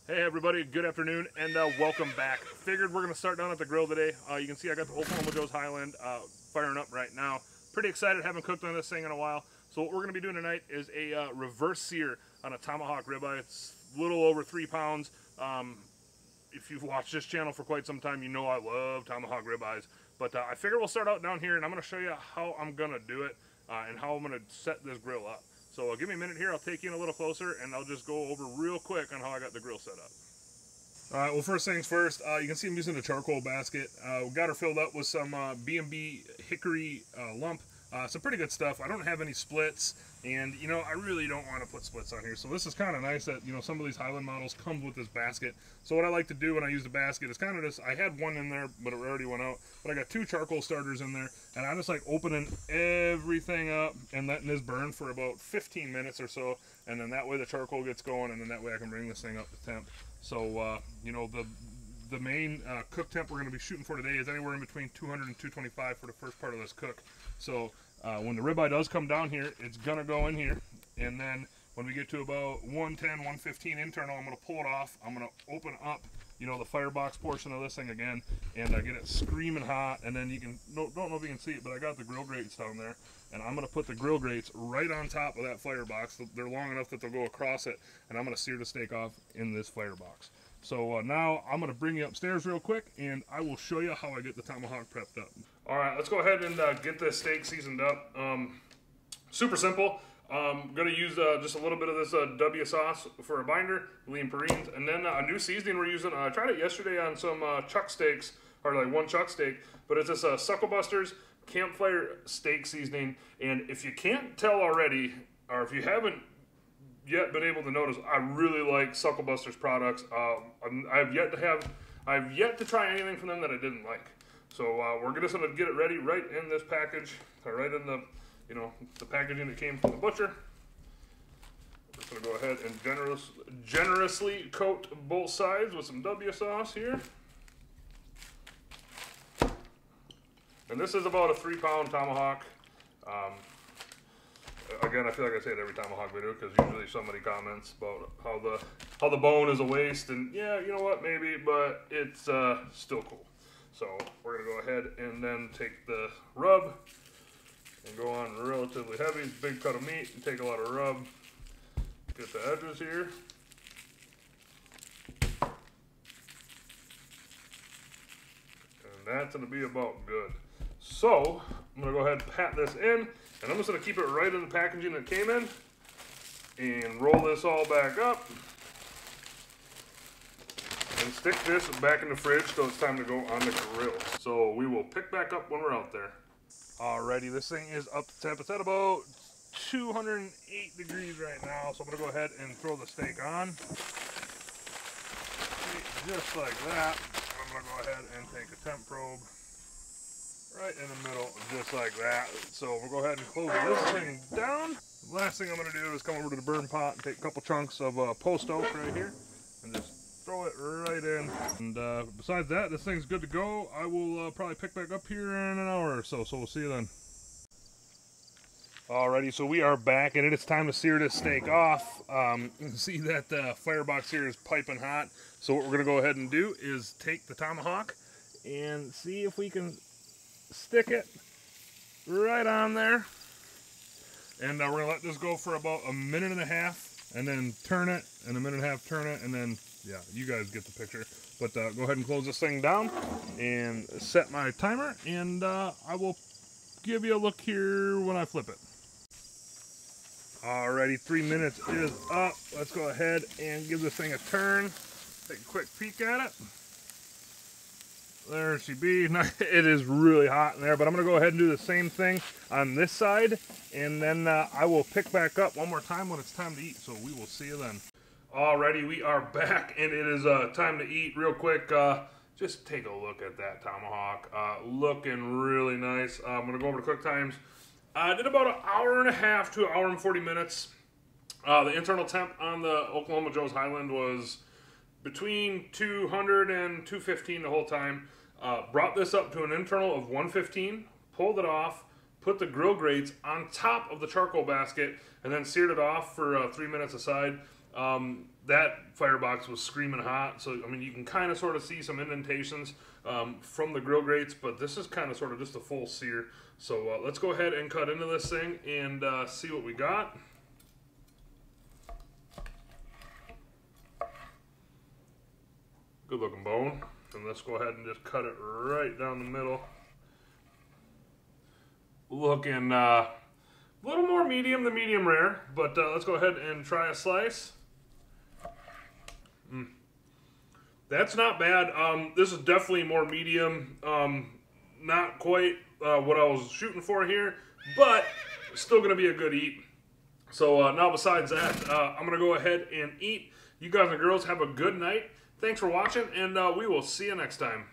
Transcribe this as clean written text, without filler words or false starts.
Hey everybody, good afternoon and welcome back. Figured we're going to start down at the grill today. You can see I got the Oklahoma Joe's Highland firing up right now. Pretty excited, haven't cooked on this thing in a while. So what we're going to be doing tonight is a reverse sear on a Tomahawk Ribeye. It's a little over 3 pounds. If you've watched this channel for quite some time, you know I love Tomahawk Ribeyes. But I figured we'll start out down here and I'm going to show you how I'm going to do it and how I'm going to set this grill up. So give me a minute here, I'll take you in a little closer and I'll just go over real quick on how I got the grill set up. Alright, well first things first, you can see I'm using a charcoal basket. We got her filled up with some B&B Hickory lump. Some pretty good stuff. I don't have any splits, and you know, I really don't want to put splits on here. So this is kind of nice that, you know, some of these Highland models come with this basket. So what I like to do when I use the basket is kind of just, I had one in there, but it already went out. But I got 2 charcoal starters in there, and I just like opening everything up and letting this burn for about 15 minutes or so. And then that way the charcoal gets going, and then that way I can bring this thing up to temp. So, you know, the main cook temp we're going to be shooting for today is anywhere in between 200 and 225 for the first part of this cook. So when the ribeye does come down here, it's going to go in here, and then when we get to about 110, 115 internal, I'm going to pull it off. I'm going to open up, you know, the firebox portion of this thing again, and I get it screaming hot, and then you can, don't know if you can see it, but I got the grill grates down there, and I'm going to put the grill grates right on top of that firebox. They're long enough that they'll go across it, and I'm going to sear the steak off in this firebox. So now I'm going to bring you upstairs real quick, and I will show you how I get the tomahawk prepped up. All right, let's go ahead and get this steak seasoned up. Super simple. I'm going to use just a little bit of this W sauce for a binder, lean Perrines, and then a new seasoning we're using. I tried it yesterday on some chuck steaks, or like one chuck steak, but it's this SuckleBusters Campfire Steak Seasoning. And if you can't tell already, or if you haven't yet been able to notice, I really like SuckleBusters products. I've yet to try anything from them that I didn't like. So we're just going to get it ready right in this package, right in the, you know, the packaging that came from the butcher. We're just going to go ahead and generously coat both sides with some W sauce here. And this is about a 3-pound tomahawk. Again, I feel like I say it every tomahawk video because usually somebody comments about how the bone is a waste, and yeah, you know what, maybe, but it's still cool. So we're gonna go ahead and then take the rub and go on relatively heavy, big cut of meat, and take a lot of rub. Get the edges here. And that's gonna be about good. So I'm gonna go ahead and pat this in, and I'm just gonna keep it right in the packaging that came in, and roll this all back up, and stick this back in the fridge till it's time to go on the grill. So we will pick back up when we're out there. Alrighty, this thing is up to temp. It's at about 208 degrees right now, so I'm gonna go ahead and throw the steak on. Just like that. I'm gonna go ahead and take a temp probe right in the middle, just like that. So we'll go ahead and close this thing down. The last thing I'm going to do is come over to the burn pot and take a couple chunks of post oak right here and just throw it right in. And besides that, this thing's good to go. I will probably pick back up here in an hour or so, so we'll see you then. Alrighty, so we are back, and it is time to sear this steak off. You can see that the firebox here is piping hot. So what we're going to go ahead and do is take the tomahawk and see if we can stick it right on there, and we're gonna let this go for about a minute and a half, and then turn it, and a minute and a half, turn it, and then yeah, you guys get the picture. But go ahead and close this thing down and set my timer, and I will give you a look here when I flip it. Alrighty, 3 minutes is up. Let's go ahead and give this thing a turn, take a quick peek at it. There she be. It is really hot in there, but I'm going to go ahead and do the same thing on this side, and then I will pick back up one more time when it's time to eat, so we will see you then. Alrighty, we are back, and it is time to eat real quick. Just take a look at that tomahawk. Looking really nice. I'm going to go over to cook times. I did about an hour and a half to an hour and 40 minutes. The internal temp on the Oklahoma Joe's Highland was between 200 and 215 the whole time. Brought this up to an internal of 115, pulled it off, put the grill grates on top of the charcoal basket, and then seared it off for 3 minutes aside. that firebox was screaming hot. So, I mean, you can kind of sort of see some indentations from the grill grates, but this is kind of sort of just a full sear. So let's go ahead and cut into this thing and see what we got. Good looking bone. And let's go ahead and just cut it right down the middle. Looking a little more medium than medium rare, but let's go ahead and try a slice. That's not bad. This is definitely more medium. Not quite what I was shooting for here, but still going to be a good eat. So now besides that, I'm going to go ahead and eat. You guys and girls have a good night. Thanks for watching, and we will see you next time.